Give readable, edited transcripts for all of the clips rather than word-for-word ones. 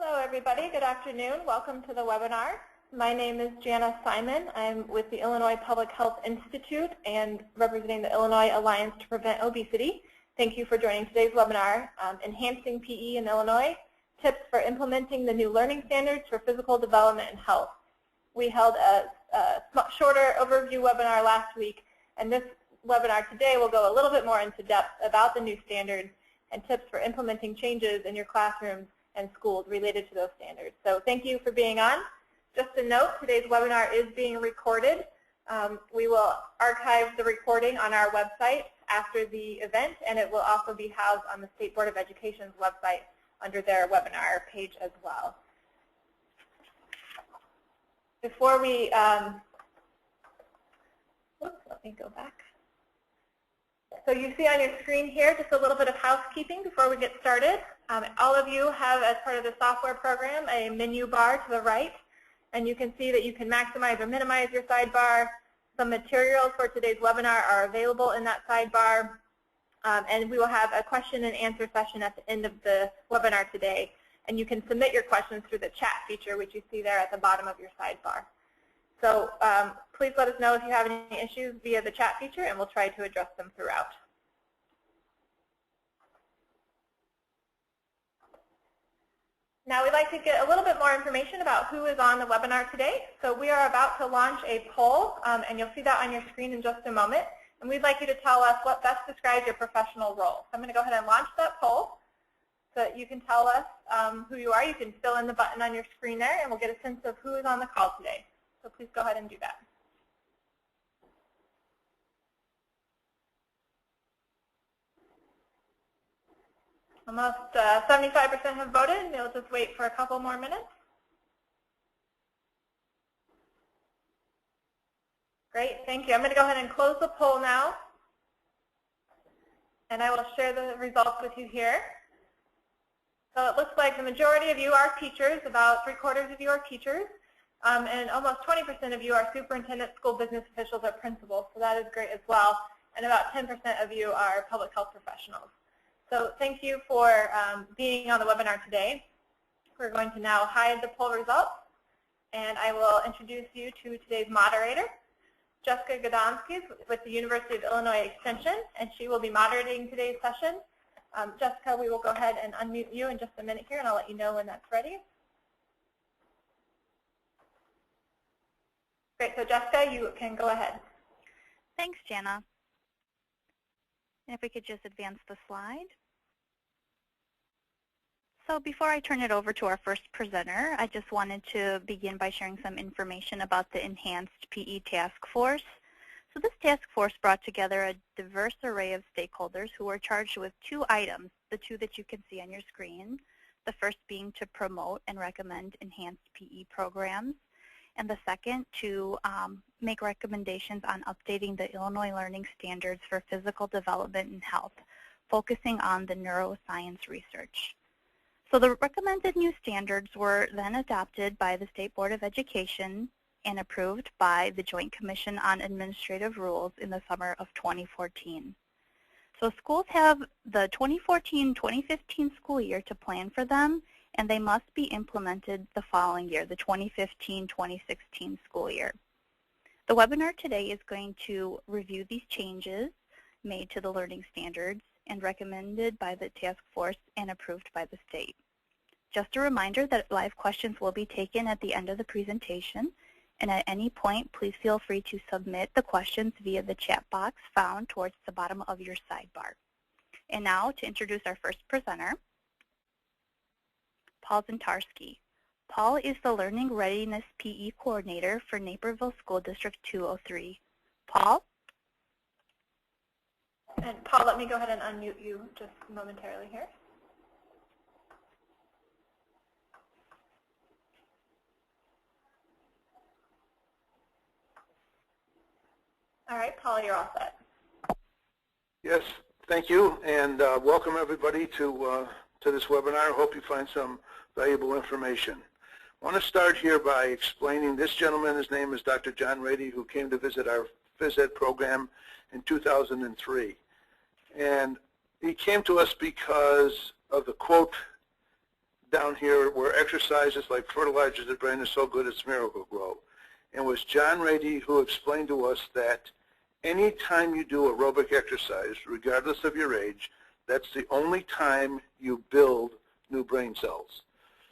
Hello everybody, good afternoon. Welcome to the webinar. My name is Jana Simon. I'm with the Illinois Public Health Institute and representing the Illinois Alliance to Prevent Obesity. Thank you for joining today's webinar, Enhancing PE in Illinois, Tips for Implementing the New Learning Standards for Physical Development and Health. We held a shorter overview webinar last week, and this webinar today will go a little bit more into depth about the new standards and tips for implementing changes in your classrooms and schools related to those standards. So thank you for being on. Just a note, today's webinar is being recorded. We will archive the recording on our website after the event, and it will also be housed on the State Board of Education's website under their webinar page as well. Before we, let me go back. So you see on your screen here just a little bit of housekeeping before we get started. All of you have, as part of the software program, a menu bar to the right, and you can see that you can maximize or minimize your sidebar. Some materials for today's webinar are available in that sidebar, and we will have a question and answer session at the end of the webinar today, and you can submit your questions through the chat feature, which you see there at the bottom of your sidebar. So please let us know if you have any issues via the chat feature, and we'll try to address them throughout. Now we'd like to get a little bit more information about who is on the webinar today. So we are about to launch a poll, and you'll see that on your screen in just a moment. And we'd like you to tell us what best describes your professional role. So I'm going to go ahead and launch that poll so that you can tell us who you are. You can fill in the button on your screen there, and we'll get a sense of who is on the call today. So please go ahead and do that. Almost 75% have voted. We'll just wait for a couple more minutes. Great, thank you. I'm going to go ahead and close the poll now, and I will share the results with you here. So it looks like the majority of you are teachers, about 3/4 of you are teachers, and almost 20% of you are superintendents, school business officials, or principals, so that is great as well, and about 10% of you are public health professionals. So thank you for being on the webinar today. We're going to now hide the poll results, and I will introduce you to today's moderator, Jessica Godomsky with the University of Illinois Extension, and she will be moderating today's session. Jessica, we will go ahead and unmute you in just a minute here, and I'll let you know when that's ready. Great, so Jessica, you can go ahead. Thanks, Jana. And if we could just advance the slide. So before I turn it over to our first presenter, I just wanted to begin by sharing some information about the Enhanced PE Task Force. So this task force brought together a diverse array of stakeholders who were charged with 2 items, the 2 that you can see on your screen. The first being to promote and recommend enhanced PE programs, and the second to make recommendations on updating the Illinois Learning Standards for Physical Development and Health, focusing on the neuroscience research. So the recommended new standards were then adopted by the State Board of Education and approved by the Joint Commission on Administrative Rules in the summer of 2014. So schools have the 2014-2015 school year to plan for them, and they must be implemented the following year, the 2015-2016 school year. The webinar today is going to review these changes made to the learning standards and recommended by the task force and approved by the state. Just a reminder that live questions will be taken at the end of the presentation, and at any point, please feel free to submit the questions via the chat box found towards the bottom of your sidebar. And now to introduce our first presenter, Paul Zintarski. Paul is the Learning Readiness PE Coordinator for Naperville School District 203. Paul? And Paul, let me go ahead and unmute you just momentarily here. All right, Paul, you're all set. Yes, thank you, and welcome everybody to this webinar. I hope you find some valuable information. I want to start here by explaining this gentleman. His name is Dr. John Rady, who came to visit our Phys Ed program in 2003. And he came to us because of the quote down here where exercises like fertilizers the brain is so good it's Miracle-Gro. And it was John Rady who explained to us that any time you do aerobic exercise, regardless of your age, that's the only time you build new brain cells.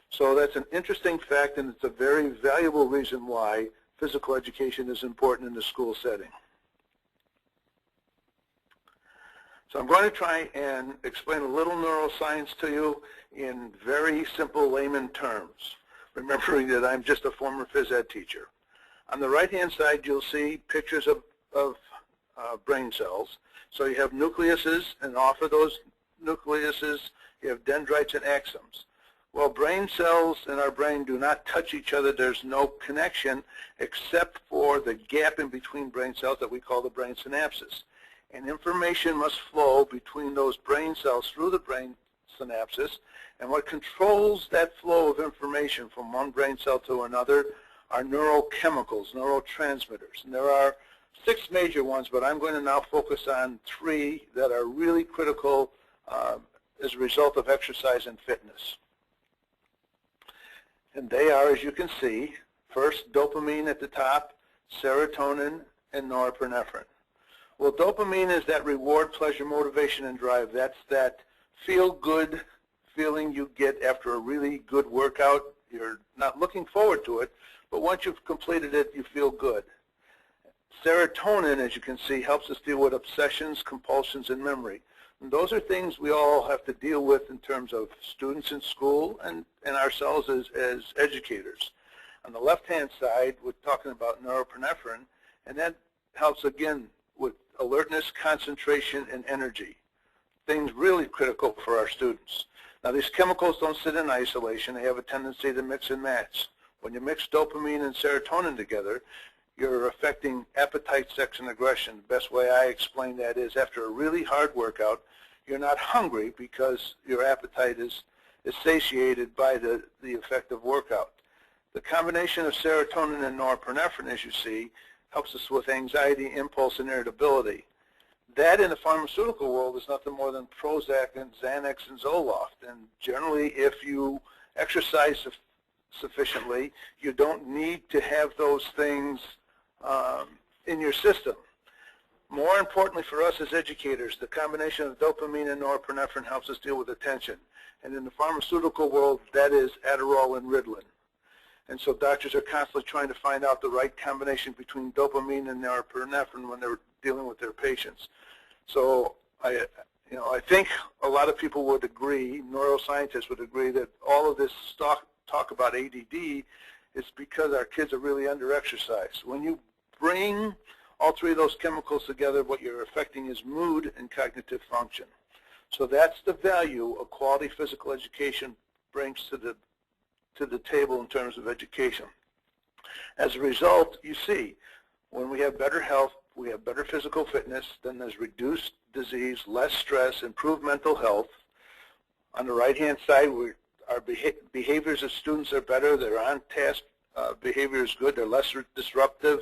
So that's an interesting fact, and it's a very valuable reason why physical education is important in the school setting. So I'm going to try and explain a little neuroscience to you in very simple layman terms, remembering that I'm just a former phys ed teacher. On the right-hand side, you'll see pictures of brain cells. So you have nucleuses, and off of those nucleuses, you have dendrites and axons. Well, brain cells in our brain do not touch each other. There's no connection except for the gap in between brain cells that we call the brain synapses. And information must flow between those brain cells through the brain synapses. And what controls that flow of information from one brain cell to another are neurochemicals, neurotransmitters. And there are 6 major ones, but I'm going to now focus on 3 that are really critical as a result of exercise and fitness. And they are, as you can see, first dopamine at the top, serotonin, and norepinephrine. Well, dopamine is that reward, pleasure, motivation, and drive. That's that feel-good feeling you get after a really good workout. You're not looking forward to it, but once you've completed it, you feel good. Serotonin, as you can see, helps us deal with obsessions, compulsions, and memory. And those are things we all have to deal with in terms of students in school and ourselves as educators. On the left-hand side, we're talking about norepinephrine, and that helps, again, with alertness, concentration, and energy, things really critical for our students. Now, these chemicals don't sit in isolation. They have a tendency to mix and match. When you mix dopamine and serotonin together, you're affecting appetite, sex, and aggression. The best way I explain that is after a really hard workout, you're not hungry because your appetite is satiated by the effective workout. The combination of serotonin and norepinephrine, as you see, helps us with anxiety, impulse, and irritability. That in the pharmaceutical world is nothing more than Prozac and Xanax and Zoloft. And generally, if you exercise sufficiently, you don't need to have those things in your system. More importantly for us as educators, the combination of dopamine and norepinephrine helps us deal with attention. And in the pharmaceutical world, that is Adderall and Ritalin. And so doctors are constantly trying to find out the right combination between dopamine and norepinephrine when they're dealing with their patients. So I think a lot of people would agree, neuroscientists would agree, that all of this talk about ADD is because our kids are really under-exercised. When you bring all 3 of those chemicals together, what you're affecting is mood and cognitive function. So that's the value a quality physical education brings to the table in terms of education. As a result, you see, when we have better health, we have better physical fitness, then there's reduced disease, less stress, improved mental health. On the right-hand side, our behaviors as students are better, their on-task behavior is good, they're less disruptive,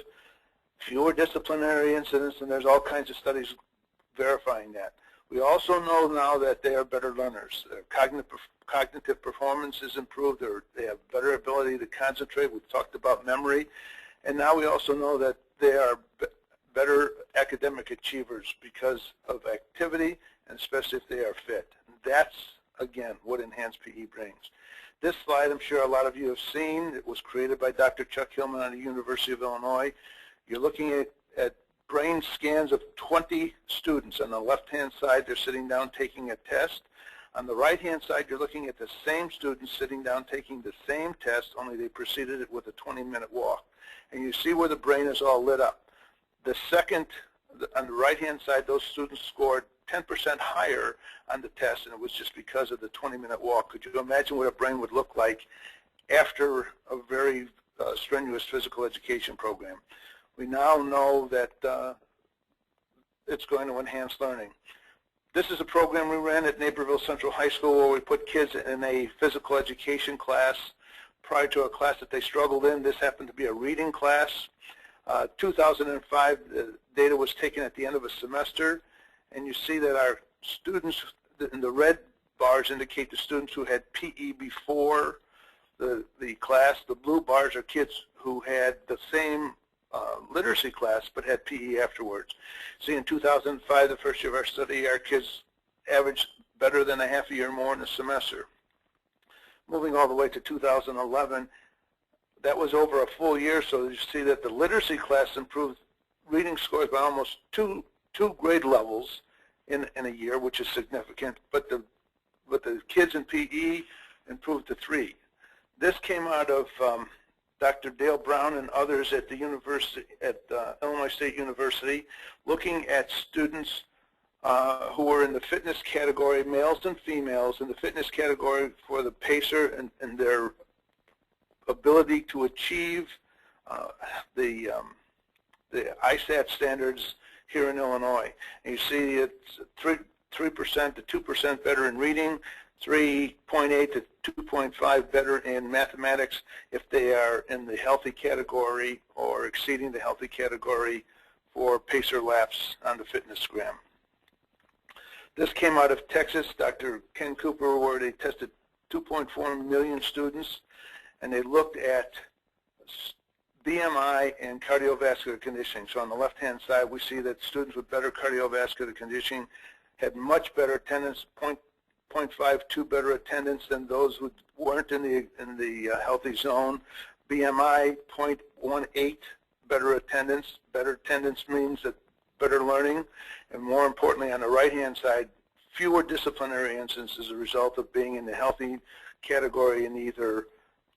fewer disciplinary incidents, and there's all kinds of studies verifying that. We also know now that they are better learners. Their cognitive performance is improved, they have better ability to concentrate. We've talked about memory. And now we also know that they are better academic achievers because of activity, and especially if they are fit. That's, again, what enhanced PE brings. This slide, I'm sure a lot of you have seen. It was created by Dr. Chuck Hillman at the University of Illinois. You're looking at brain scans of 20 students. On the left-hand side, they're sitting down taking a test. On the right-hand side, you're looking at the same students sitting down taking the same test, only they preceded it with a 20-minute walk. And you see where the brain is all lit up. The second, on the right-hand side, those students scored 10% higher on the test, and it was just because of the 20-minute walk. Could you imagine what a brain would look like after a very strenuous physical education program? We now know that it's going to enhance learning. This is a program we ran at Naperville Central High School where we put kids in a physical education class prior to a class that they struggled in. This happened to be a reading class. 2005, the data was taken at the end of a semester, and you see that our students in the red bars indicate the students who had PE before the class. The blue bars are kids who had the same literacy class but had PE afterwards. See, in 2005, the first year of our study, our kids averaged better than a half a year more in a semester. Moving all the way to 2011, that was over a full year, so you see that the literacy class improved reading scores by almost two grade levels in a year, which is significant, but the kids in PE improved to 3. This came out of Dr. Dale Brown and others at the university, at Illinois State University, looking at students who were in the fitness category, males and females, in the fitness category for the PACER and their ability to achieve the ISAT standards here in Illinois. And you see it's 3% to 2% better in reading, 3.8 to 2.5 better in mathematics if they are in the healthy category or exceeding the healthy category for PACER laps on the fitnessgram. This came out of Texas, Dr. Ken Cooper, where they tested 2.4 million students, and they looked at BMI and cardiovascular conditioning. So on the left-hand side, we see that students with better cardiovascular conditioning had much better attendance, 0.52 better attendance than those who weren't in the healthy zone. BMI 0.18 better attendance. Better attendance means that better learning, and more importantly, on the right-hand side, fewer disciplinary incidents as a result of being in the healthy category in either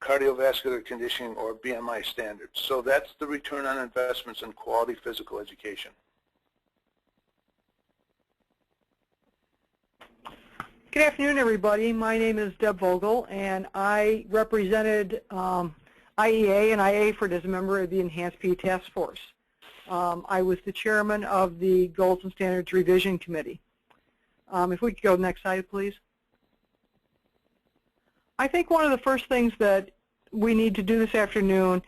cardiovascular conditioning or BMI standards. So that's the return on investments in quality physical education. Good afternoon, everybody. My name is Deb Vogel, and I represented IEA and IAFRD as a member of the Enhanced PE Task Force. I was the chairman of the Goals and Standards Revision Committee. If we could go next slide, please. I think one of the first things that we need to do this afternoon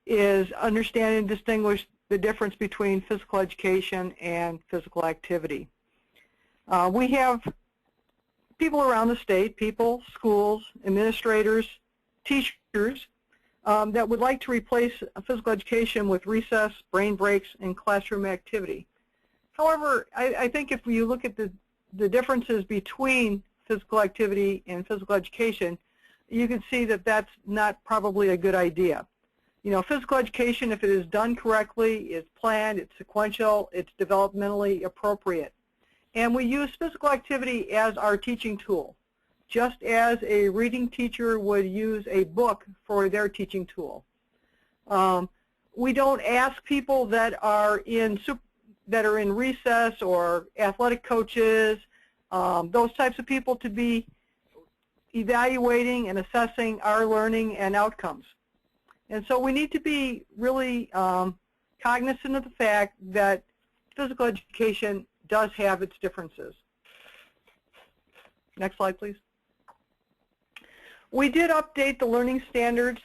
is understand and distinguish the difference between physical education and physical activity. We have people around the state, people, schools, administrators, teachers, that would like to replace physical education with recess, brain breaks, and classroom activity. However, I think if you look at the differences between physical activity and physical education, you can see that that's not probably a good idea. You know, physical education, if it is done correctly, is planned, it's sequential, it's developmentally appropriate. And we use physical activity as our teaching tool, just as a reading teacher would use a book for their teaching tool. We don't ask people that are in recess or athletic coaches, those types of people, to be evaluating and assessing our learning and outcomes. And so we need to be really cognizant of the fact that physical education does have its differences. Next slide, please. We did update the learning standards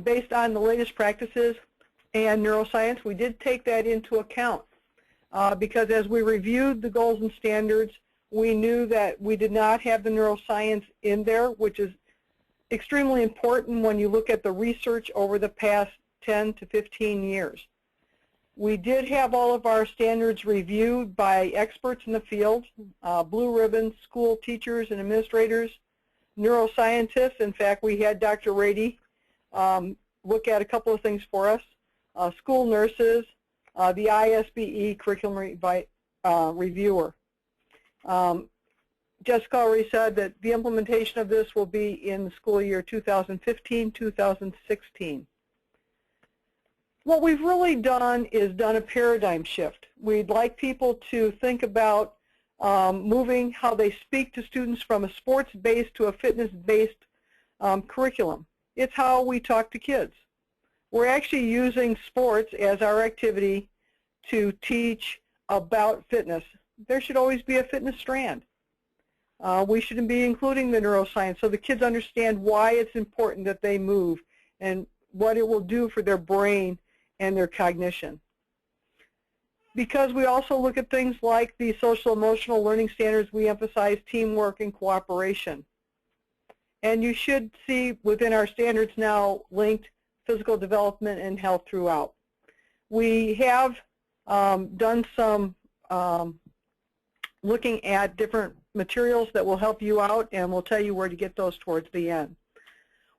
based on the latest practices and neuroscience. We did take that into account because as we reviewed the goals and standards, we knew that we did not have the neuroscience in there, which is extremely important when you look at the research over the past 10 to 15 years. We did have all of our standards reviewed by experts in the field, blue ribbon school teachers and administrators, neuroscientists. In fact, we had Dr. Rady look at a couple of things for us, school nurses, the ISBE curriculum reviewer. Jessica already said that the implementation of this will be in the school year 2015-2016. What we've really done is done a paradigm shift. We'd like people to think about moving how they speak to students from a sports-based to a fitness-based curriculum. It's how we talk to kids. We're actually using sports as our activity to teach about fitness. There should always be a fitness strand. We should be including the neuroscience so the kids understand why it's important that they move and what it will do for their brain and their cognition. Because we also look at things like the social emotional learning standards, we emphasize teamwork and cooperation. And you should see within our standards now linked physical development and health throughout. We have done some looking at different materials that will help you out, and we'll tell you where to get those towards the end.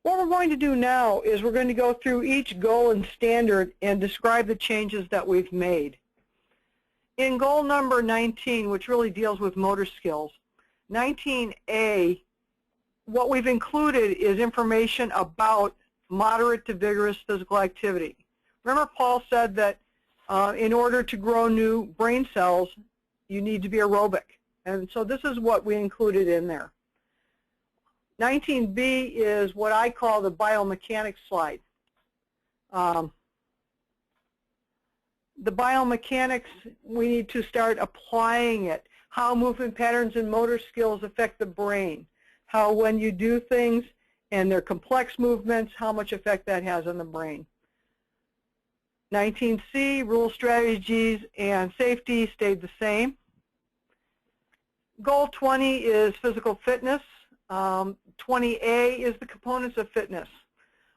What we're going to do now is we're going to go through each goal and standard and describe the changes that we've made. In goal number 19, which really deals with motor skills, 19A, what we've included is information about moderate to vigorous physical activity. Remember, Paul said that in order to grow new brain cells, you need to be aerobic. And so this is what we included in there. 19B is what I call the biomechanics slide. The biomechanics, we need to start applying it. How movement patterns and motor skills affect the brain. How when you do things and they're complex movements, how much effect that has on the brain. 19C, rules, strategies, and safety stayed the same. Goal 20 is physical fitness. 20A is the components of fitness.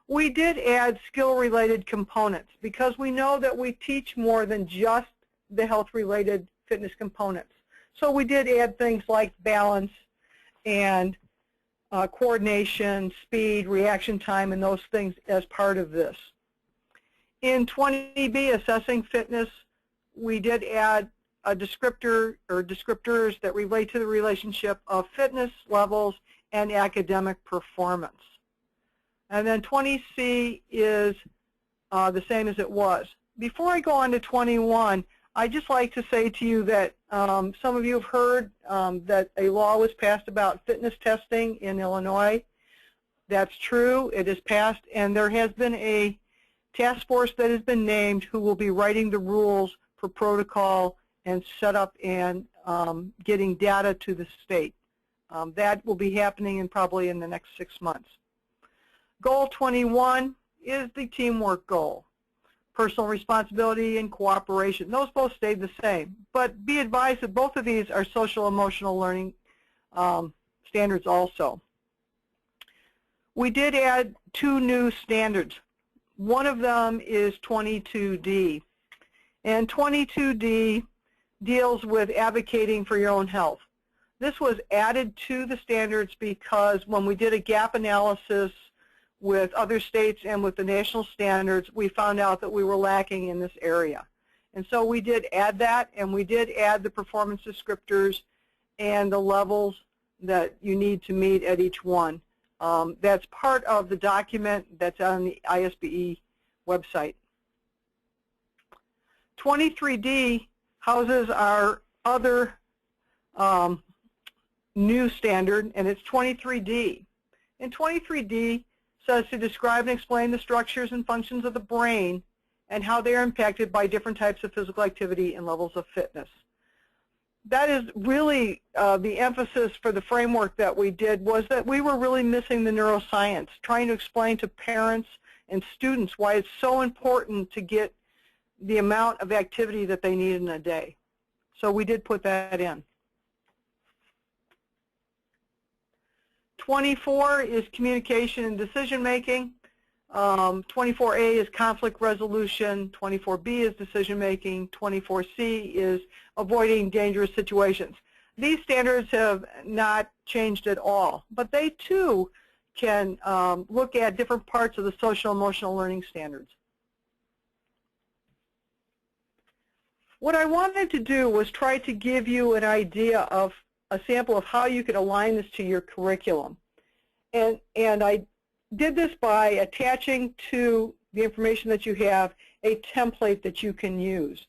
We did add skill-related components because we know that we teach more than just the health-related fitness components. So we did add things like balance and coordination, speed, reaction time, and those things as part of this. In 20B, assessing fitness, we did add a descriptor or descriptors that relate to the relationship of fitness levels and academic performance. And then 20C is the same as it was. Before I go on to 21, I'd just like to say to you that some of you have heard that a law was passed about fitness testing in Illinois. That's true. It is passed, and there has been a task force that has been named who will be writing the rules for protocol and set up and getting data to the state. That will be happening probably in the next 6 months. Goal 21 is the teamwork goal. Personal responsibility and cooperation. Those both stayed the same. But be advised that both of these are social emotional learning standards also. We did add 2 new standards. One of them is 22D. And 22D deals with advocating for your own health. This was added to the standards because when we did a gap analysis with other states and with the national standards, we found out that we were lacking in this area. And so we did add that, and we did add the performance descriptors and the levels that you need to meet at each one. That's part of the document that's on the ISBE website. 23D houses our other new standard, and it's 23D. And 23D says to describe and explain the structures and functions of the brain and how they are impacted by different types of physical activity and levels of fitness. That is really the emphasis for the framework that we did, was that we were really missing the neuroscience, trying to explain to parents and students why it's so important to get the amount of activity that they need in a day. So we did put that in. 24 is communication and decision making. 24A is conflict resolution. 24B is decision making. 24C is avoiding dangerous situations. These standards have not changed at all, but they too can look at different parts of the social emotional learning standards. What I wanted to do was try to give you an idea of a sample of how you could align this to your curriculum. And I did this by attaching to the information that you have a template that you can use.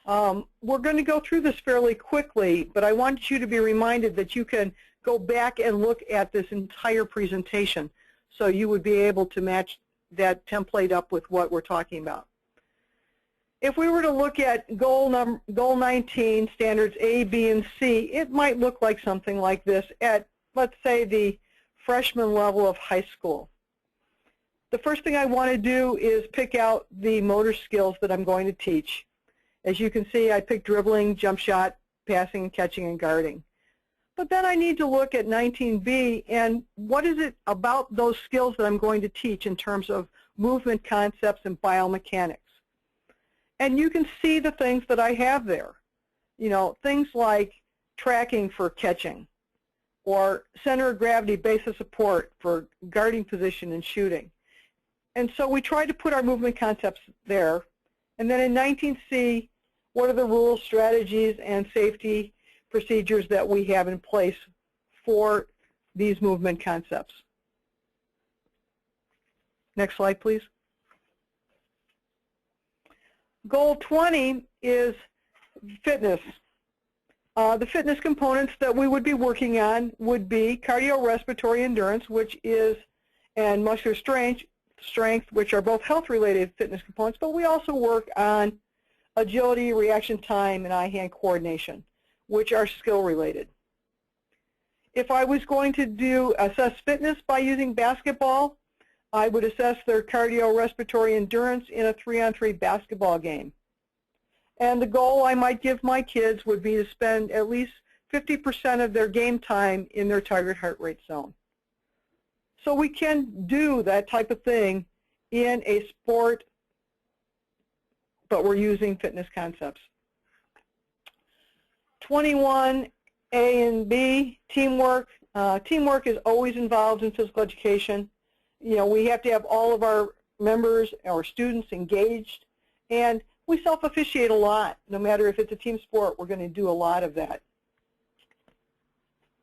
We're going to go through this fairly quickly, but I want you to be reminded that you can go back and look at this entire presentation so you would be able to match that template up with what we're talking about. If we were to look at goal 19, standards A, B, and C, it might look like something like this at, let's say, the freshman level of high school. The first thing I want to do is pick out the motor skills that I'm going to teach. As you can see, I picked dribbling, jump shot, passing, catching, and guarding. But then I need to look at 19B and what is it about those skills that I'm going to teach in terms of movement concepts and biomechanics. And you can see the things that I have there. You know, things like tracking for catching, or center of gravity, base of support for guarding position and shooting. And so we try to put our movement concepts there. And then in 19C, what are the rules, strategies, and safety procedures that we have in place for these movement concepts? Next slide, please. Goal 20 is fitness. The fitness components that we would be working on would be cardiorespiratory endurance, which is, and muscular strength, which are both health-related fitness components, but we also work on agility, reaction time, and eye-hand coordination, which are skill-related. If I was going to assess fitness by using basketball, I would assess their cardiorespiratory endurance in a 3-on-3 basketball game. And the goal I might give my kids would be to spend at least 50% of their game time in their target heart rate zone. So we can do that type of thing in a sport, but we're using fitness concepts. 21A and B, teamwork. Teamwork is always involved in physical education. You know, we have to have all of our members, our students engaged, and we self-officiate a lot. No matter if it's a team sport, we're going to do a lot of that.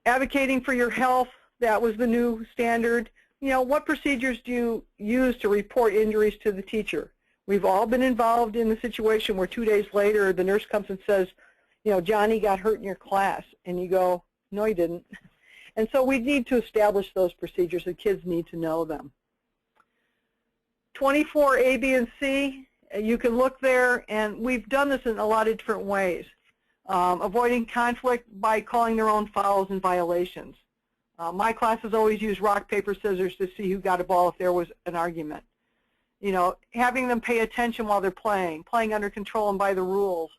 Advocating for your health, that was the new standard. You know, what procedures do you use to report injuries to the teacher? We've all been involved in the situation where 2 days later the nurse comes and says, you know, Johnny got hurt in your class. And you go, no, he didn't. And so we need to establish those procedures. The kids need to know them. 24, A, B, and C, you can look there, and we've done this in a lot of different ways. Avoiding conflict by calling their own fouls and violations. My classes always use rock, paper, scissors to see who got a ball if there was an argument. You know, having them pay attention while they're playing under control and by the rules.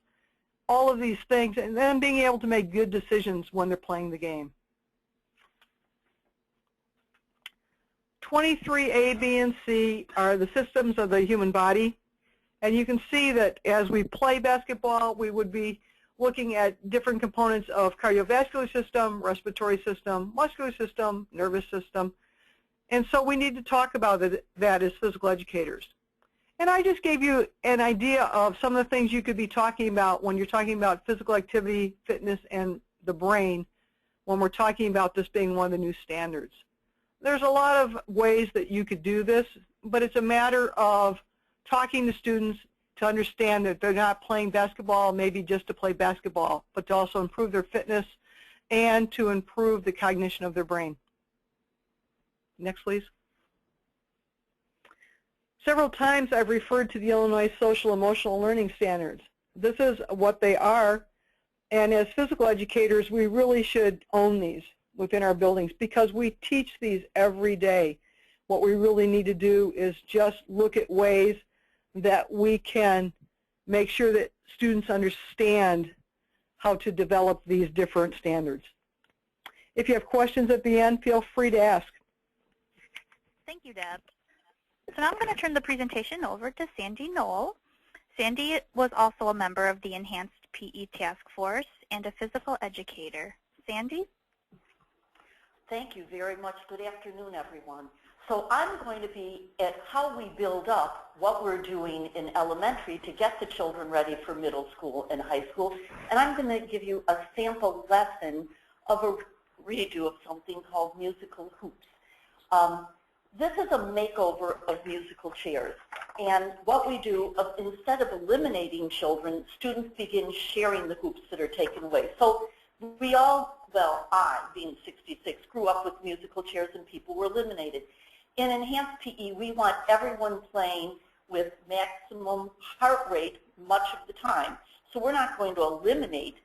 All of these things, and then being able to make good decisions when they're playing the game. 23A, B, and C are the systems of the human body. And you can see that as we play basketball, we would be looking at different components of cardiovascular system, respiratory system, muscular system, nervous system. And so we need to talk about that as physical educators. And I just gave you an idea of some of the things you could be talking about when you're talking about physical activity, fitness, and the brain, when we're talking about this being one of the new standards. There's a lot of ways that you could do this, but it's a matter of talking to students to understand that they're not playing basketball maybe just to play basketball, but to also improve their fitness and to improve the cognition of their brain. Next, please. Several times I've referred to the Illinois Social Emotional Learning Standards. This is what they are, and as physical educators, we really should own these within our buildings because we teach these every day. What we really need to do is just look at ways that we can make sure that students understand how to develop these different standards. If you have questions at the end, feel free to ask. Thank you, Deb. So now I'm going to turn the presentation over to Sandy Knoll. Sandy was also a member of the Enhanced PE Task Force and a physical educator. Sandy? Thank you very much. Good afternoon, everyone. So I'm going to be at how we build up what we're doing in elementary to get the children ready for middle school and high school. And I'm going to give you a sample lesson of a redo of something called musical hoops. This is a makeover of musical chairs. And what we do, instead of eliminating children, students begin sharing the hoops that are taken away. So we all, well, I, being 66, grew up with musical chairs and people were eliminated. In Enhanced PE, we want everyone playing with maximum heart rate much of the time. So we're not going to eliminate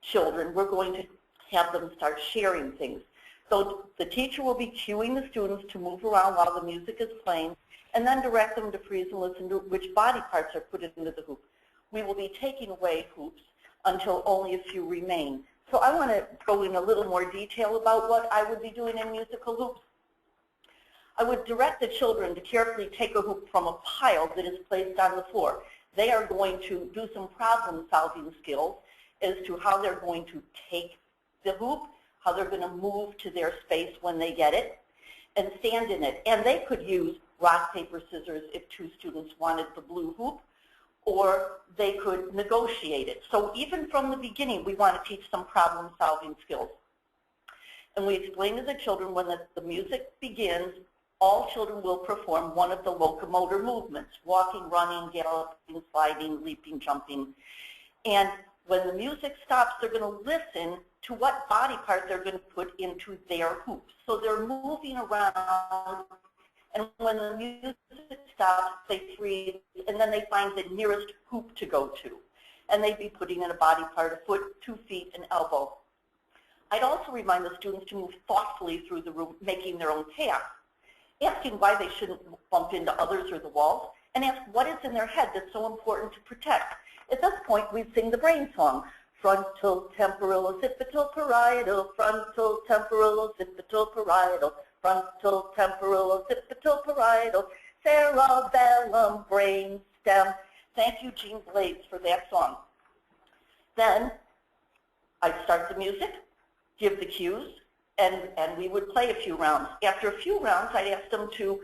children. We're going to have them start sharing things. So the teacher will be cueing the students to move around while the music is playing and then direct them to freeze and listen to which body parts are put into the hoop. we will be taking away hoops until only a few remain. So I want to go in a little more detail about what I would be doing in musical hoops. I would direct the children to carefully take a hoop from a pile that is placed on the floor. They are going to do some problem-solving skills as to how they're going to take the hoop, how they're going to move to their space when they get it, and stand in it. And they could use rock, paper, scissors if two students wanted the blue hoop, or they could negotiate it. So even from the beginning, we want to teach some problem-solving skills. And we explain to the children when the music begins, all children will perform one of the locomotor movements, walking, running, galloping, sliding, leaping, jumping. And when the music stops, they're going to listen to what body part they're going to put into their hoops. So they're moving around, and when the music stops, they freeze, and then they find the nearest hoop to go to. And they'd be putting in a body part, a foot, 2 feet, an elbow. I'd also remind the students to move thoughtfully through the room, making their own path, asking why they shouldn't bump into others or the walls, and ask what is in their head that's so important to protect. At this point, we'd sing the brain song. Frontal, temporal, occipital, parietal, frontal, temporal, occipital, parietal, frontal, temporal, occipital, parietal, cerebellum, brain stem. Thank you, Jean Blades, for that song. Then I'd start the music, give the cues, and we would play a few rounds. After a few rounds, I'd ask them to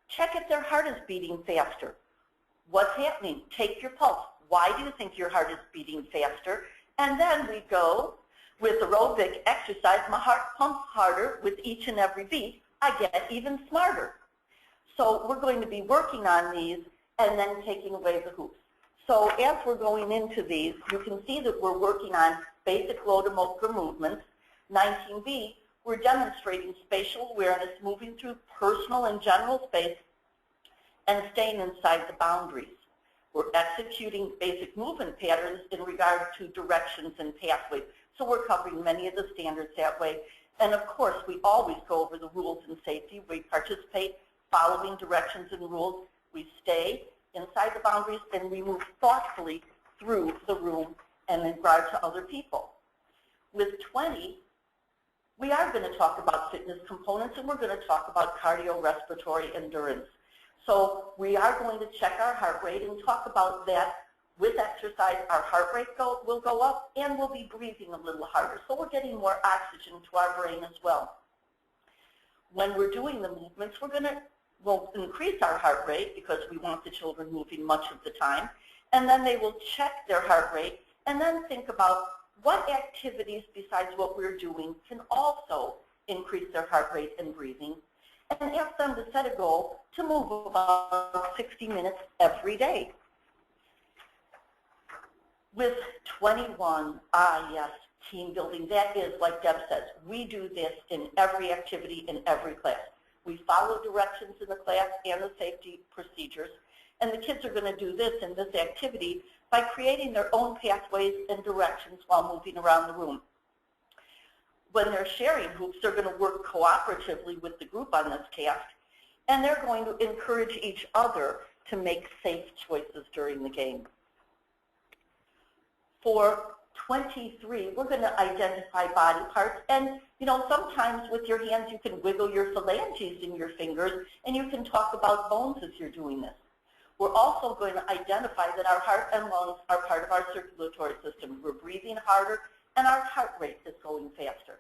check if their heart is beating faster. What's happening? Take your pulse. Why do you think your heart is beating faster? And then we go with aerobic exercise. My heart pumps harder with each and every beat. I get even smarter. So we're going to be working on these and then taking away the hoops. So as we're going into these, you can see that we're working on basic locomotor movements. 19B, we're demonstrating spatial awareness, moving through personal and general space, and staying inside the boundaries. We're executing basic movement patterns in regard to directions and pathways. So we're covering many of the standards that way. And of course, we always go over the rules and safety. We participate following directions and rules. We stay inside the boundaries, and we move thoughtfully through the room and in regard to other people. With 20, we are going to talk about fitness components, and we're going to talk about cardiorespiratory endurance. So we are going to check our heart rate and talk about that. With exercise, our heart rate will go up, and we'll be breathing a little harder. So we're getting more oxygen to our brain as well. When we're doing the movements, we'll increase our heart rate because we want the children moving much of the time. And then they will check their heart rate and then think about what activities besides what we're doing can also increase their heart rate and breathing, and ask them to set a goal to move about 60 minutes every day. With 21, yes, team building, that is, like Deb says, we do this in every activity in every class. We follow directions in the class and the safety procedures, and the kids are going to do this in this activity by creating their own pathways and directions while moving around the room. When they're sharing hoops, they're going to work cooperatively with the group on this task, and they're going to encourage each other to make safe choices during the game. For 23, we're going to identify body parts, and sometimes with your hands you can wiggle your phalanges in your fingers, and you can talk about bones as you're doing this. We're also going to identify that our heart and lungs are part of our circulatory system. We're breathing harder, and our heart rate is going faster.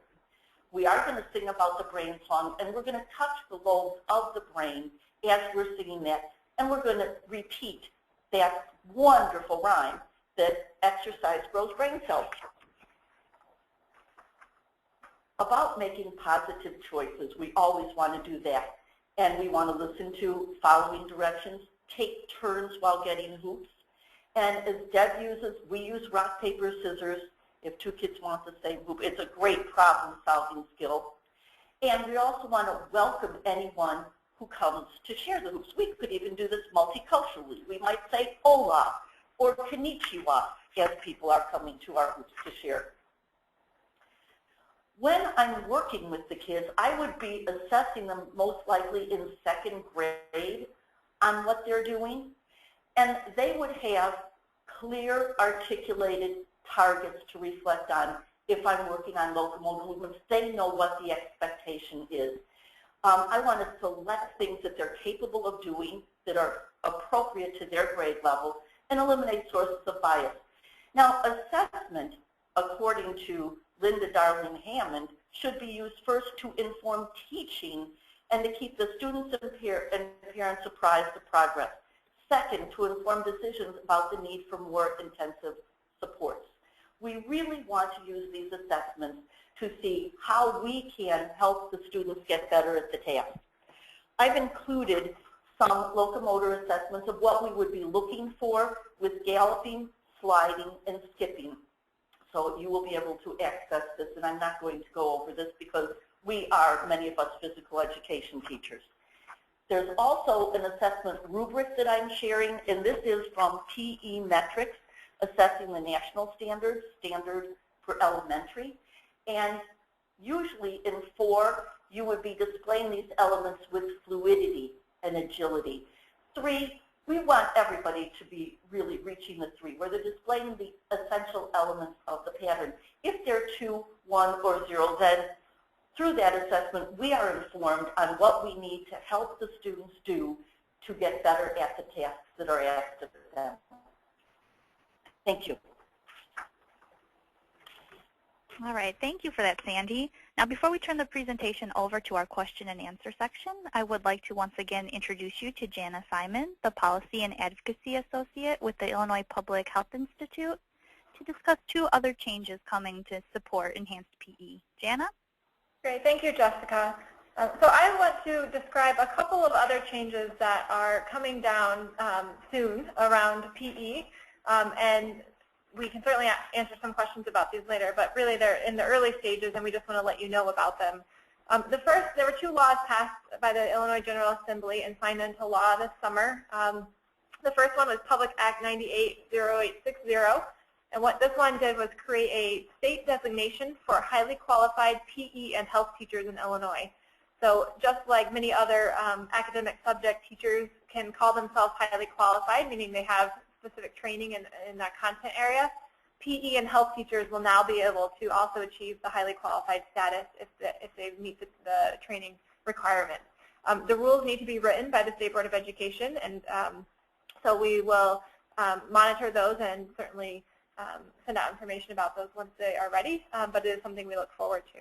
We are going to sing about the brain song, and we're going to touch the lobes of the brain as we're singing that, and we're going to repeat that wonderful rhyme that exercise grows brain cells. About making positive choices, we always want to do that, and we want to listen to following directions, take turns while getting hoops, and as Deb uses, we use rock, paper, scissors. If two kids want the same hoop, it's a great problem-solving skill. And we also want to welcome anyone who comes to share the hoops. We could even do this multiculturally. We might say hola or konnichiwa as people are coming to our hoops to share. When I'm working with the kids, I would be assessing them most likely in 2nd grade on what they're doing, and they would have clear, articulated targets to reflect on. If I'm working on locomotor movements, they know what the expectation is. I want to select things that they're capable of doing that are appropriate to their grade level and eliminate sources of bias. Now, assessment, according to Linda Darling Hammond, should be used first to inform teaching and to keep the students and parents apprised of progress. Second, to inform decisions about the need for more intensive supports. We really want to use these assessments to see how we can help the students get better at the task. I've included some locomotor assessments of what we would be looking for with galloping, sliding, and skipping. So you will be able to access this, and I'm not going to go over this because we are, many of us, physical education teachers. There's also an assessment rubric that I'm sharing, and this is from PE Metrics, assessing the national standards for elementary. And usually in 4, you would be displaying these elements with fluidity and agility. 3, we want everybody to be really reaching the 3, where they're displaying the essential elements of the pattern. If they're 2, 1, or 0, then through that assessment, we are informed on what we need to help the students do to get better at the tasks that are asked of them. Thank you. All right, thank you for that, Sandy. Now, before we turn the presentation over to our question and answer section, I would like to once again introduce you to Jana Simon, the Policy and Advocacy Associate with the Illinois Public Health Institute, to discuss 2 other changes coming to support enhanced PE. Jana? Great, thank you, Jessica. So I want to describe a couple of other changes that are coming down soon around PE, and we can certainly answer some questions about these later, but really they're in the early stages and we just want to let you know about them. The first, there were 2 laws passed by the Illinois General Assembly and signed into law this summer. The first one was Public Act 980860, and what this one did was create a state designation for highly qualified PE and health teachers in Illinois. So just like many other academic subject teachers can call themselves highly qualified, meaning they have specific training in that content area, PE and health teachers will now be able to also achieve the highly qualified status if they meet the training requirements. The rules need to be written by the State Board of Education, and so we will monitor those and certainly send out information about those once they are ready, but it is something we look forward to.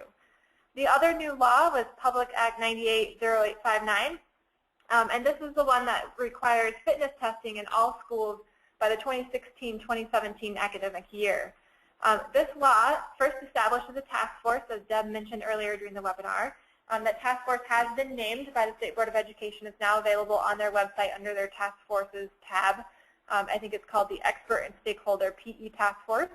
The other new law was Public Act 980859, and this is the one that requires fitness testing in all schools by the 2016-2017 academic year. This law first establishes a task force, as Deb mentioned earlier during the webinar. That task force has been named by the State Board of Education. It's now available on their website under their task forces tab. I think it's called the Expert and Stakeholder PE Task Force.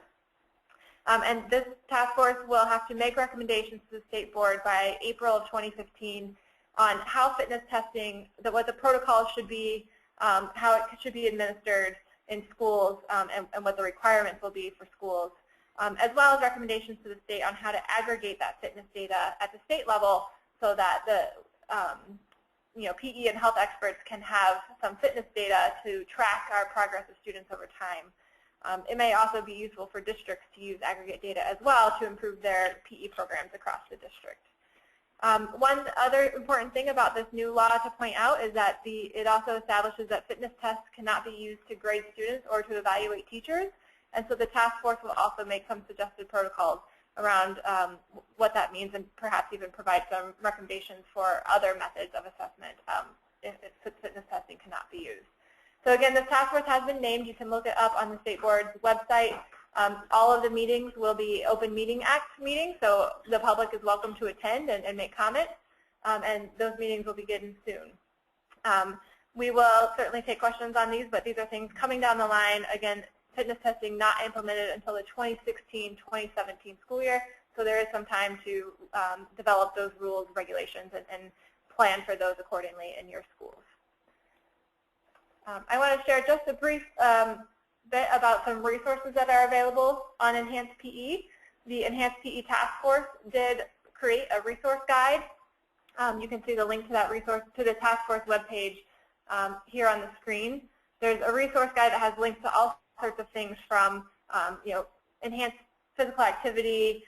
And this task force will have to make recommendations to the State Board by April of 2015 on how fitness testing, what the protocol should be, how it should be administered in schools, and what the requirements will be for schools, as well as recommendations to the state on how to aggregate that fitness data at the state level so that the PE and health experts can have some fitness data to track our progress of students over time. It may also be useful for districts to use aggregate data as well to improve their PE programs across the district. One other important thing about this new law to point out is that it also establishes that fitness tests cannot be used to grade students or to evaluate teachers, and so the task force will also make some suggested protocols around what that means and perhaps even provide some recommendations for other methods of assessment if fitness testing cannot be used. So again, this task force has been named. You can look it up on the State Board's website. All of the meetings will be Open Meeting Act meetings, so the public is welcome to attend and make comments, and those meetings will begin soon. We will certainly take questions on these, but these are things coming down the line. Again, fitness testing not implemented until the 2016-2017 school year, so there is some time to develop those rules, regulations, and plan for those accordingly in your schools. I want to share just a brief bit about some resources that are available on Enhanced PE. The Enhanced PE Task Force did create a resource guide. You can see the link to that resource, to the task force webpage here on the screen. There's a resource guide that has links to all sorts of things from, enhanced physical activity,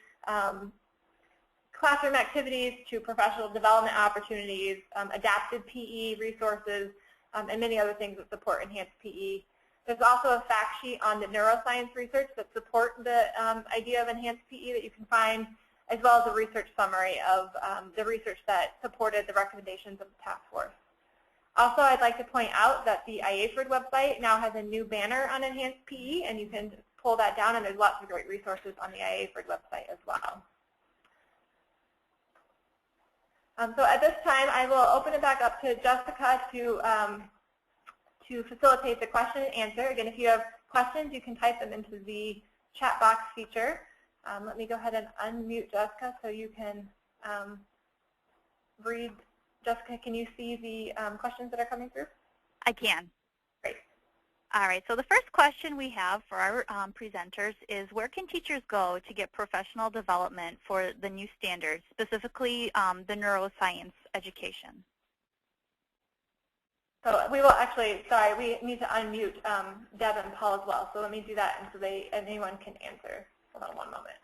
classroom activities to professional development opportunities, adapted PE resources, and many other things that support enhanced PE. There's also a fact sheet on the neuroscience research that support the idea of enhanced PE that you can find, as well as a research summary of the research that supported the recommendations of the task force. Also, I'd like to point out that the IAFRD website now has a new banner on enhanced PE, and you can pull that down, and there's lots of great resources on the IAFRD website as well. So at this time, I will open it back up to Jessica to facilitate the question and answer. Again, if you have questions, you can type them into the chat box feature. Let me go ahead and unmute Jessica so you can read. Jessica, can you see the questions that are coming through? I can. Great. All right, so the first question we have for our presenters is, where can teachers go to get professional development for the new standards, specifically the neuroscience education? So we will actually, sorry, we need to unmute Deb and Paul as well. So let me do that, and so anyone can answer. Hold on one moment.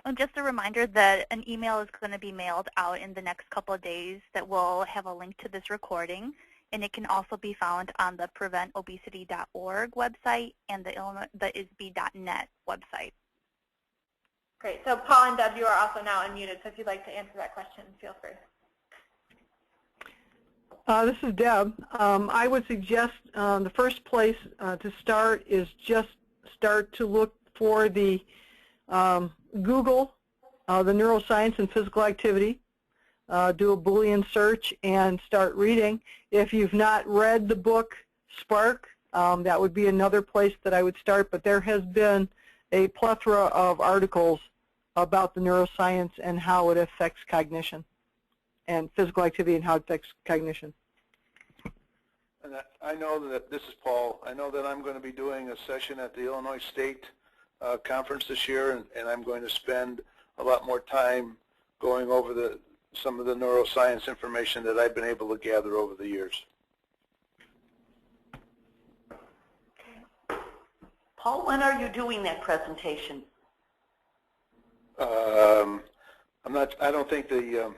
And just a reminder that an email is going to be mailed out in the next couple of days that will have a link to this recording, and it can also be found on the preventobesity.org website and the ISB.net website. Great. So Paul and Deb, you are also now unmuted, so if you'd like to answer that question, feel free. This is Deb. I would suggest the first place to start is just start to look for the Google, the neuroscience and physical activity. Do a Boolean search and start reading. If you've not read the book Spark, that would be another place that I would start, but there has been a plethora of articles about the neuroscience and how it affects cognition and physical activity and how it affects cognition. And I know that, this is Paul, I know that I'm going to be doing a session at the Illinois State Conference this year, and I'm going to spend a lot more time going over some of the neuroscience information that I've been able to gather over the years. Paul, when are you doing that presentation? I don't think the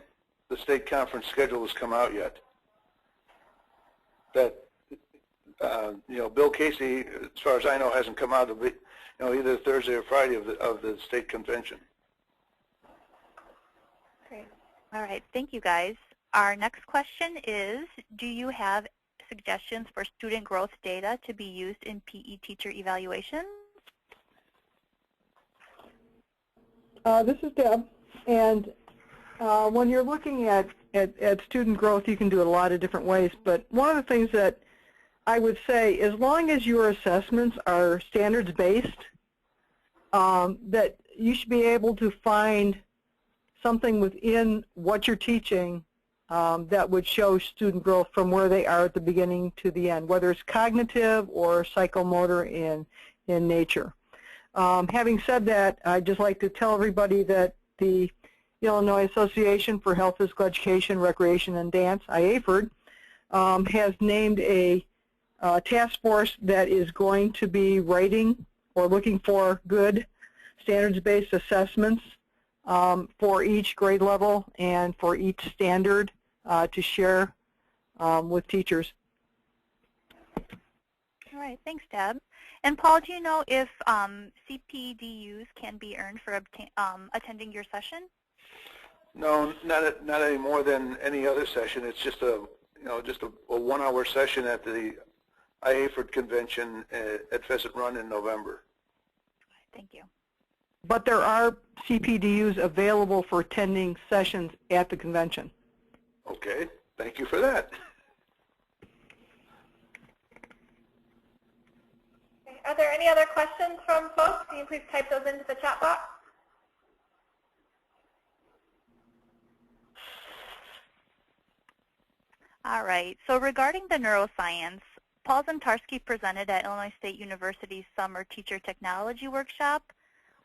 state conference schedule has come out yet. That Bill Casey, as far as I know, hasn't come out of it, either Thursday or Friday of the state convention. Great. All right, thank you guys. Our next question is, do you have suggestions for student growth data to be used in PE teacher evaluations? This is Deb, and when you're looking at student growth, you can do it a lot of different ways, but one of the things that I would say, as long as your assessments are standards-based, that you should be able to find something within what you're teaching that would show student growth from where they are at the beginning to the end, whether it's cognitive or psychomotor in nature. Having said that, I'd just like to tell everybody that the Illinois Association for Health, Physical Education, Recreation, and Dance, IAFRD, has named a task force that is going to be writing or looking for good standards-based assessments for each grade level and for each standard to share with teachers. All right, thanks, Deb. And Paul, do you know if CPDUs can be earned for attending your session? No, not any more than any other session. It's just a 1-hour session at the IAFRD convention at Pheasant Run in November. Thank you. But there are CPDUs available for attending sessions at the convention. Okay, thank you for that. Are there any other questions from folks? Can you please type those into the chat box? All right, so regarding the neuroscience, Paul Zentarski presented at Illinois State University's Summer Teacher Technology Workshop,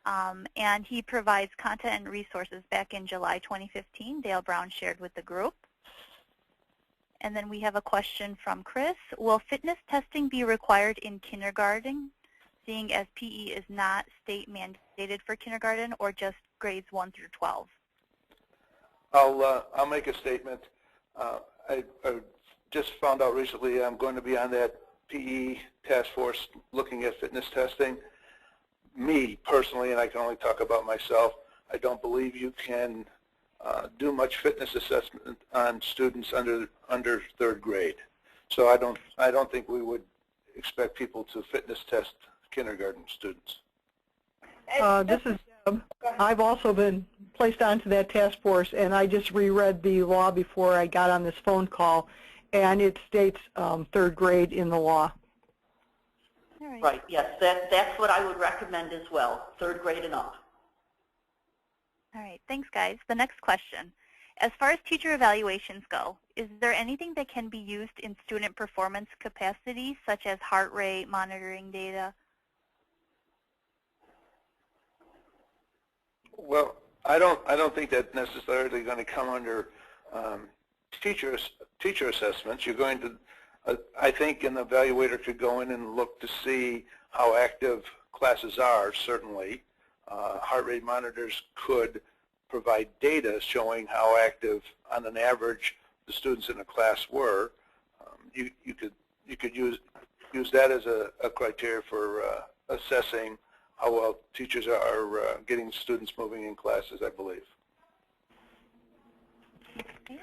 and he provides content and resources back in July 2015. Dale Brown shared with the group. And then we have a question from Chris. Will fitness testing be required in kindergarten, seeing as PE is not state mandated for kindergarten, or just grades 1 through 12? I'll make a statement. I just found out recently I'm going to be on that PE task force looking at fitness testing. Me, personally, and I can only talk about myself, I don't believe you can do much fitness assessment on students under 3rd grade. So I don't think we would expect people to fitness test kindergarten students. This is Deb. I've also been placed onto that task force, and I just reread the law before I got on this phone call, and it states 3rd grade in the law. All right. Right, yes, that's what I would recommend as well, 3rd grade and up. All right, thanks guys. The next question. As far as teacher evaluations go, is there anything that can be used in student performance capacity, such as heart rate, monitoring data? Well, I don't think that's necessarily going to come under teacher assessments. You're going to, I think an evaluator could go in and look to see how active classes are, certainly. Heart rate monitors could provide data showing how active, on an average, the students in a class were. You could use that as a criteria for assessing how well teachers are getting students moving in classes, I believe. Okay.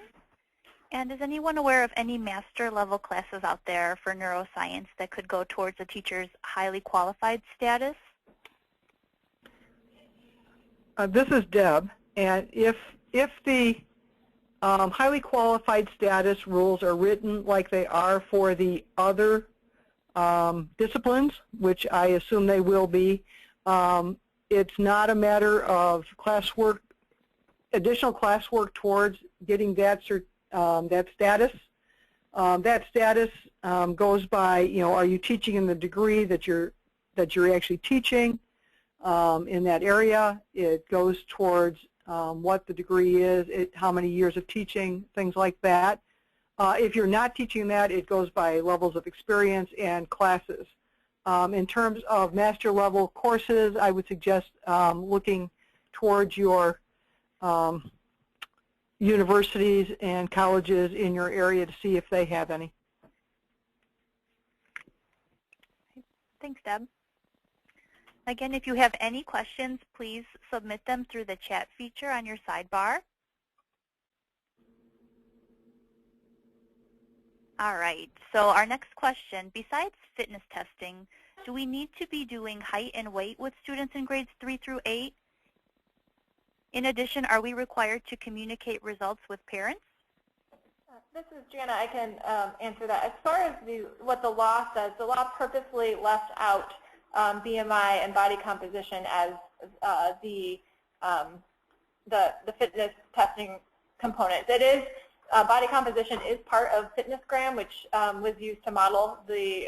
And is anyone aware of any master level classes out there for neuroscience that could go towards a teacher's highly qualified status? This is Deb, and if the highly qualified status rules are written like they are for the other disciplines, which I assume they will be, it's not a matter of classwork, additional classwork towards getting that status. That status goes by, are you teaching in the degree that you're actually teaching in that area? It goes towards what the degree is, how many years of teaching, things like that. If you're not teaching that, it goes by levels of experience and classes. In terms of master level courses, I would suggest looking towards your universities and colleges in your area to see if they have any. Thanks, Deb. Again, if you have any questions, please submit them through the chat feature on your sidebar. All right, so our next question, besides fitness testing, do we need to be doing height and weight with students in grades 3 through 8? In addition, are we required to communicate results with parents? This is Jana. I can answer that. As far as what the law says, the law purposely left out BMI and body composition as the fitness testing component. It is body composition is part of FitnessGram, which was used to model the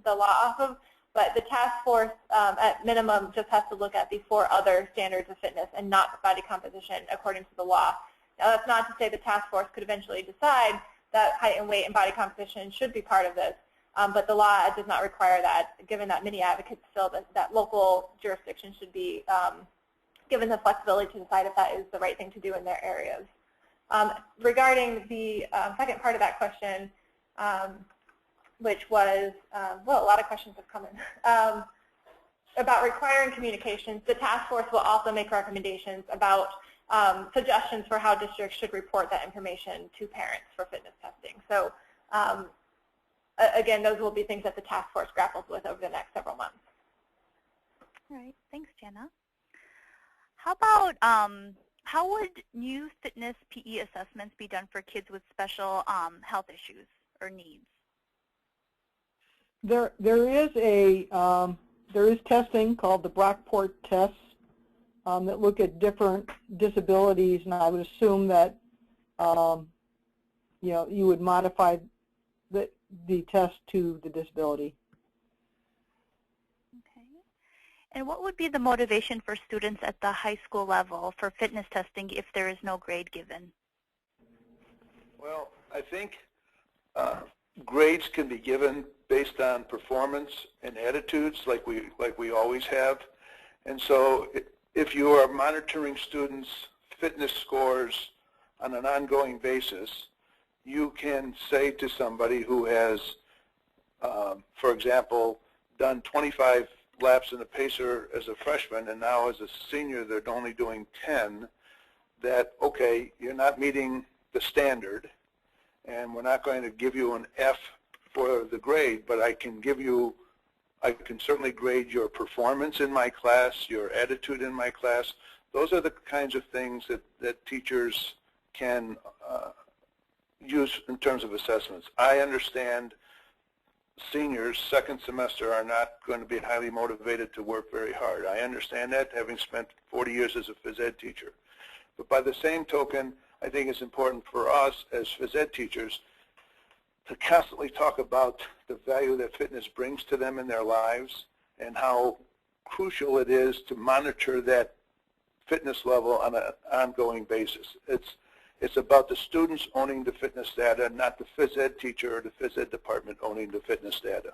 law off of. But the task force, at minimum, just has to look at the 4 other standards of fitness and not body composition according to the law. Now, that's not to say the task force could eventually decide that height and weight and body composition should be part of this. But the law does not require that, given that many advocates feel that local jurisdictions should be given the flexibility to decide if that is the right thing to do in their areas. Regarding the second part of that question, which was, well, a lot of questions have come in, about requiring communications, the task force will also make recommendations about suggestions for how districts should report that information to parents for fitness testing. So again, those will be things that the task force grapples with over the next several months. All right, thanks, Jana. How about, how would new fitness PE assessments be done for kids with special health issues or needs? There is testing called the Brockport tests that look at different disabilities, and I would assume that you would modify the test to the disability. Okay. And what would be the motivation for students at the high school level for fitness testing if there is no grade given? Well, I think grades can be given based on performance and attitudes like we always have. And so if you are monitoring students' fitness scores on an ongoing basis, you can say to somebody who has, for example, done 25 laps in a pacer as a freshman and now as a senior they're only doing 10, that, okay, you're not meeting the standard and we're not going to give you an F for the grade, but I can certainly grade your performance in my class, your attitude in my class. Those are the kinds of things that teachers can use in terms of assessments. I understand seniors, second semester, are not going to be highly motivated to work very hard. I understand that, having spent 40 years as a phys ed teacher. But by the same token, I think it's important for us as phys ed teachers to constantly talk about the value that fitness brings to them in their lives and how crucial it is to monitor that fitness level on an ongoing basis. It's about the students owning the fitness data, not the phys ed teacher or the phys ed department owning the fitness data.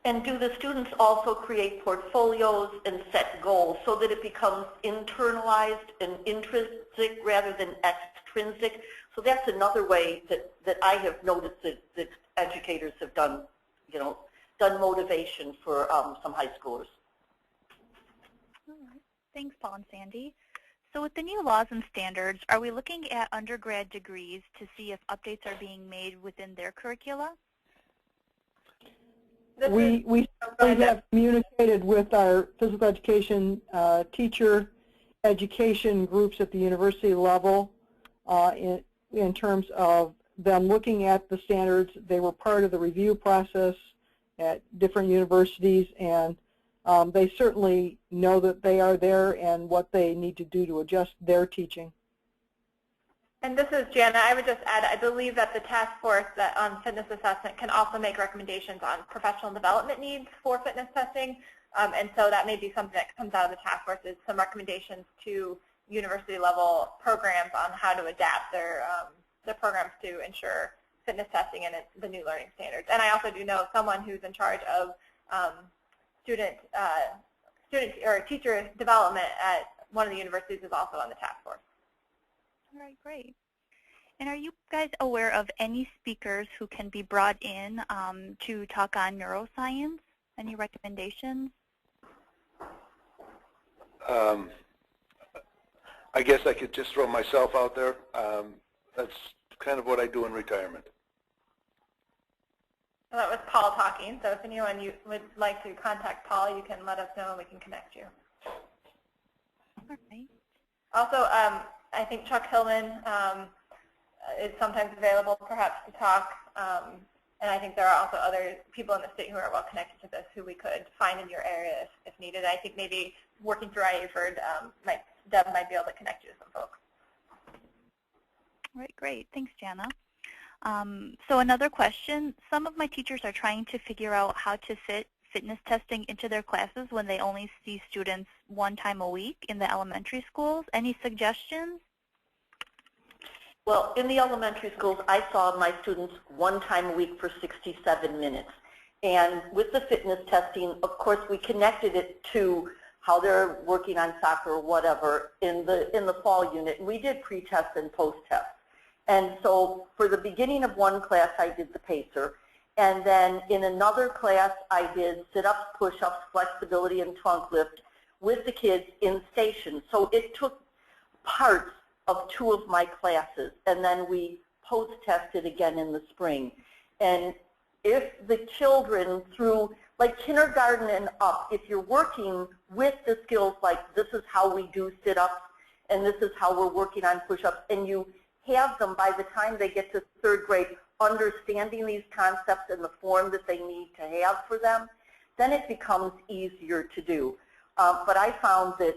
And do the students also create portfolios and set goals so that it becomes internalized and intrinsic rather than extrinsic? So that's another way that I have noticed that educators have done motivation for some high schoolers. All right. Thanks, Paul and Sandy. So with the new laws and standards, are we looking at undergrad degrees to see if updates are being made within their curricula? We have communicated with our physical education teacher education groups at the university level in terms of them looking at the standards. They were part of the review process at different universities, and they certainly know that they are there and what they need to do to adjust their teaching. And this is Jana. I would just add, I believe that the task force that on fitness assessment can also make recommendations on professional development needs for fitness testing. And so that may be something that comes out of the task force, is some recommendations to university level programs on how to adapt their programs to ensure fitness testing and the new learning standards. And I also do know someone who's in charge of student or teacher development at one of the universities is also on the task force. All right, great. And are you guys aware of any speakers who can be brought in to talk on neuroscience? Any recommendations? I guess I could just throw myself out there. That's kind of what I do in retirement. Well, that was Paul talking, so if anyone you would like to contact Paul, you can let us know and we can connect you. All right. Also, I think Chuck Hillman is sometimes available perhaps to talk, and I think there are also other people in the state who are well connected to this who we could find in your area if needed. I think maybe working through IAFERD, Deb might be able to connect you to some folks. All right, great. Thanks, Jana. So another question, some of my teachers are trying to figure out how to fit fitness testing into their classes when they only see students one time a week in the elementary schools. Any suggestions? Well, in the elementary schools, I saw my students one time a week for 67 minutes. And with the fitness testing, of course, we connected it to how they're working on soccer or whatever in the fall unit. And we did pre-test and post-test. And so for the beginning of one class, I did the pacer. And then in another class, I did sit-ups, push-ups, flexibility, and trunk lift with the kids in station. So it took parts of 2 of my classes, and then we post-tested again in the spring. And if the children through, like kindergarten and up, if you're working with the skills like this is how we do sit-ups, and this is how we're working on push-ups, and you have them by the time they get to 3rd grade understanding these concepts in the form that they need to have for them, then it becomes easier to do. But I found that,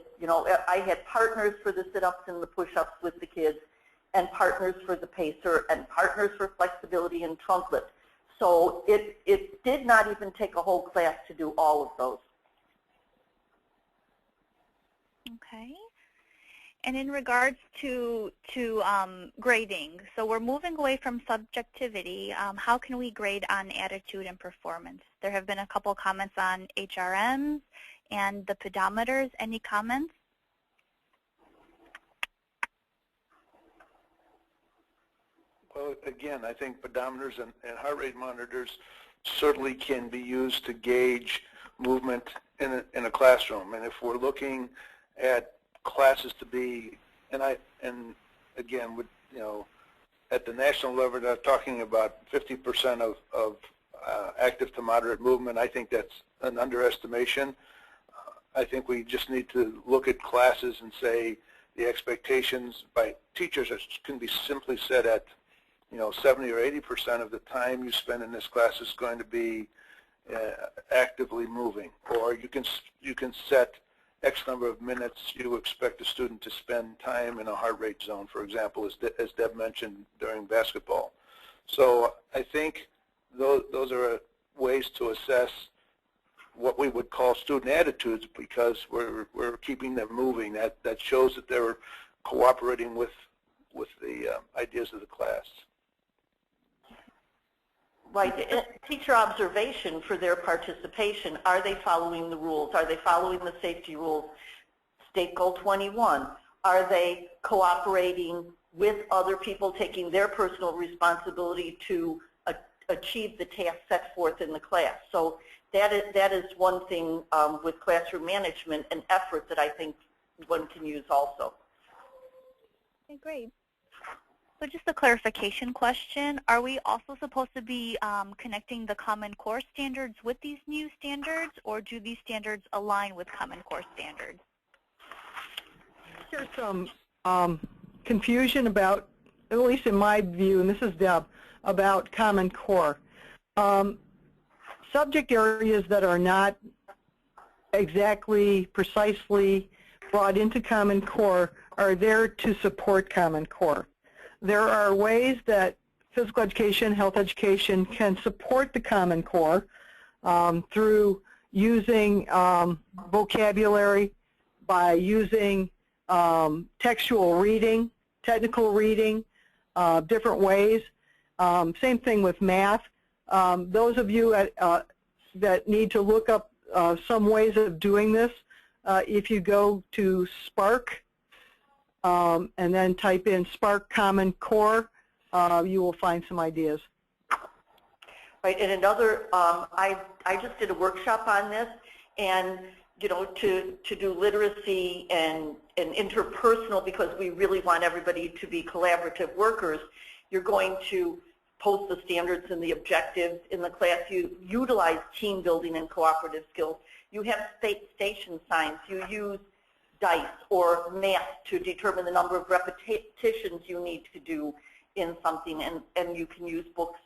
I had partners for the sit-ups and the push-ups with the kids, and partners for the pacer, and partners for flexibility and trunk lift. So it did not even take a whole class to do all of those. Okay. And in regards to grading, so we're moving away from subjectivity. How can we grade on attitude and performance? There have been a couple comments on HRMs and the pedometers. Any comments? Well, again, I think pedometers and heart rate monitors certainly can be used to gauge movement in a classroom. And if we're looking at classes to be, and again, with, you know, at the national level, they're talking about 50% of active to moderate movement. I think that's an underestimation. I think we just need to look at classes and say the expectations by teachers can be simply set at, you know, 70 or 80% of the time you spend in this class is going to be actively moving, or you can set X number of minutes you expect a student to spend time in a heart rate zone, for example, as Deb mentioned during basketball. So I think those are ways to assess what we would call student attitudes, because we're keeping them moving. That shows that they're cooperating with the ideas of the class. Right. Teacher observation for their participation. Are they following the rules? Are they following the safety rules? State Goal 21. Are they cooperating with other people, taking their personal responsibility to achieve the task set forth in the class? So that is one thing with classroom management and effort that I think one can use also. Okay, great. So just a clarification question. Are we also supposed to be connecting the Common Core standards with these new standards, or do these standards align with Common Core standards? There's some confusion about, at least in my view, and this is Deb, about Common Core. Subject areas that are not exactly, precisely brought into Common Core are there to support Common Core. There are ways that physical education, health education can support the Common Core through using vocabulary, by using textual reading, technical reading, different ways. Same thing with math. Those of you that need to look up some ways of doing this, if you go to Spark, and then type in Spark Common Core, you will find some ideas. Right, and another, I just did a workshop on this, and you know, to do literacy and interpersonal, because we really want everybody to be collaborative workers, you're going to post the standards and the objectives in the class. You utilize team building and cooperative skills. You have station signs. You use dice or math to determine the number of repetitions you need to do in something, and you can use books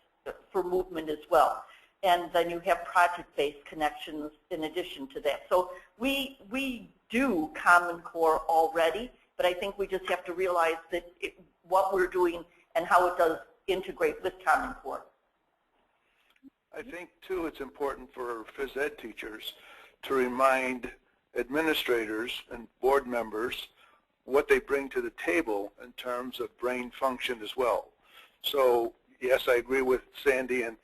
for movement as well. And then you have project-based connections in addition to that. So we do Common Core already, but I think we just have to realize that what we're doing and how it does integrate with Common Core. I think, too, it's important for phys ed teachers to remind administrators and board members what they bring to the table in terms of brain function as well. So, yes, I agree with Sandy and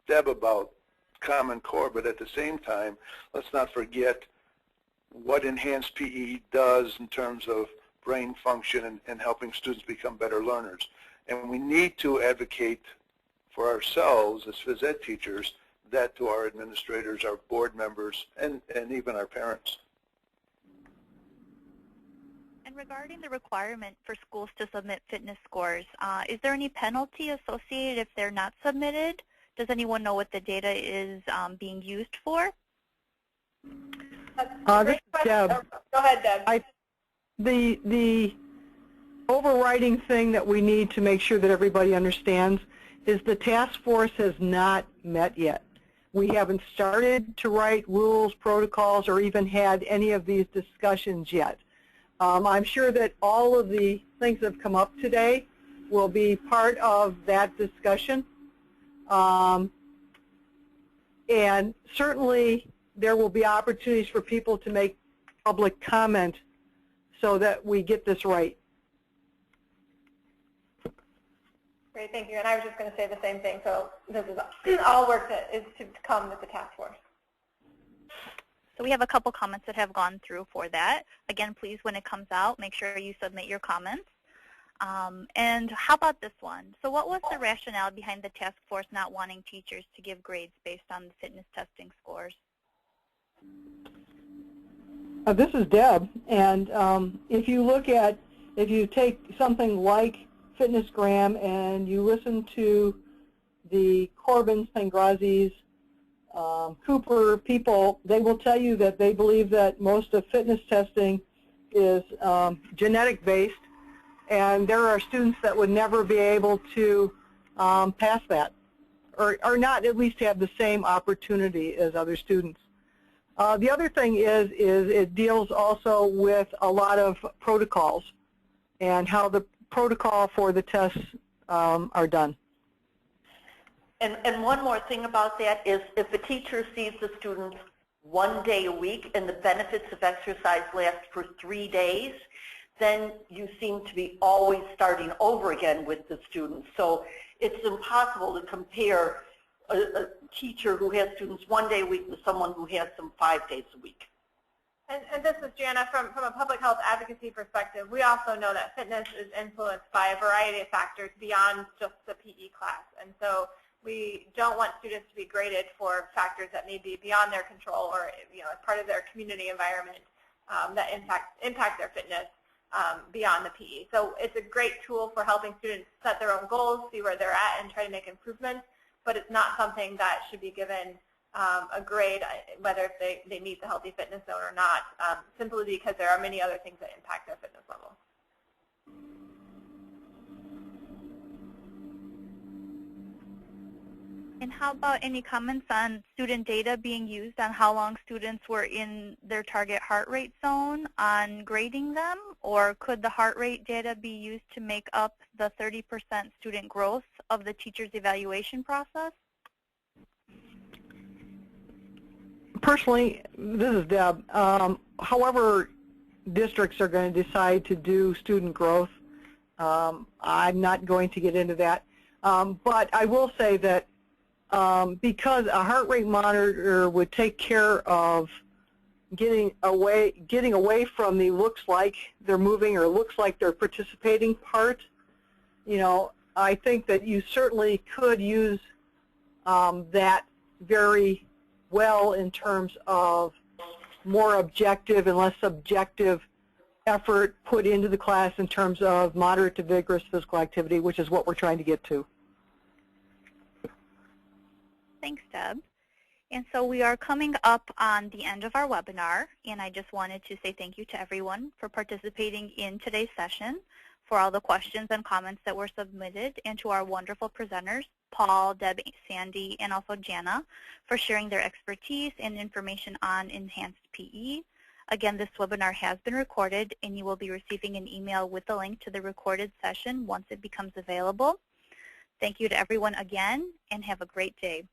Deb about Common Core, but at the same time, let's not forget what enhanced PE does in terms of brain function and helping students become better learners. And we need to advocate for ourselves as phys ed teachers that to our administrators, our board members, and even our parents. And regarding the requirement for schools to submit fitness scores, is there any penalty associated if they're not submitted? Does anyone know what the data is being used for? This is Deb. Go ahead, Deb. The overriding thing that we need to make sure that everybody understands is the task force has not met yet. We haven't started to write rules, protocols, or even had any of these discussions yet. I'm sure that all of the things that have come up today will be part of that discussion. And certainly there will be opportunities for people to make public comment so that we get this right. Great, thank you. And I was just going to say the same thing. So this is all work that is to come with the task force. So we have a couple comments that have gone through for that. Again, please, when it comes out, make sure you submit your comments. And how about this one? So what was the rationale behind the task force not wanting teachers to give grades based on the fitness testing scores? This is Deb, and if you take something like FitnessGram and you listen to the Corbins, Pangrazis, Cooper people, they will tell you that they believe that most of fitness testing is genetic based, and there are students that would never be able to pass that, or not at least have the same opportunity as other students. The other thing is it deals also with a lot of protocols and how the protocol for the tests are done. And one more thing about that is if a teacher sees the students 1 day a week and the benefits of exercise last for 3 days, then you seem to be always starting over again with the students. So it's impossible to compare a teacher who has students 1 day a week with someone who has them 5 days a week. And this is Jana. From a public health advocacy perspective, we also know that fitness is influenced by a variety of factors beyond just the PE class. And so we don't want students to be graded for factors that may be beyond their control or as part of their community environment that impact their fitness beyond the PE. So it's a great tool for helping students set their own goals, see where they're at, and try to make improvements. But it's not something that should be given a grade, whether they meet the healthy fitness zone or not, simply because there are many other things that impact their fitness level. And how about any comments on student data being used on how long students were in their target heart rate zone on grading them? Or could the heart rate data be used to make up the 30% student growth of the teacher's evaluation process? Personally, this is Deb. However districts are going to decide to do student growth, I'm not going to get into that. But I will say that because a heart rate monitor would take care of getting away from the looks like they're moving or looks like they're participating part, I think that you certainly could use that very well in terms of more objective and less subjective effort put into the class in terms of moderate to vigorous physical activity, which is what we're trying to get to. Thanks, Deb. And so we are coming up on the end of our webinar, and I just wanted to say thank you to everyone for participating in today's session, for all the questions and comments that were submitted, and to our wonderful presenters, Paul, Deb, Sandy, and also Jana, for sharing their expertise and information on enhanced PE. Again, this webinar has been recorded, and you will be receiving an email with the link to the recorded session once it becomes available. Thank you to everyone again, and have a great day.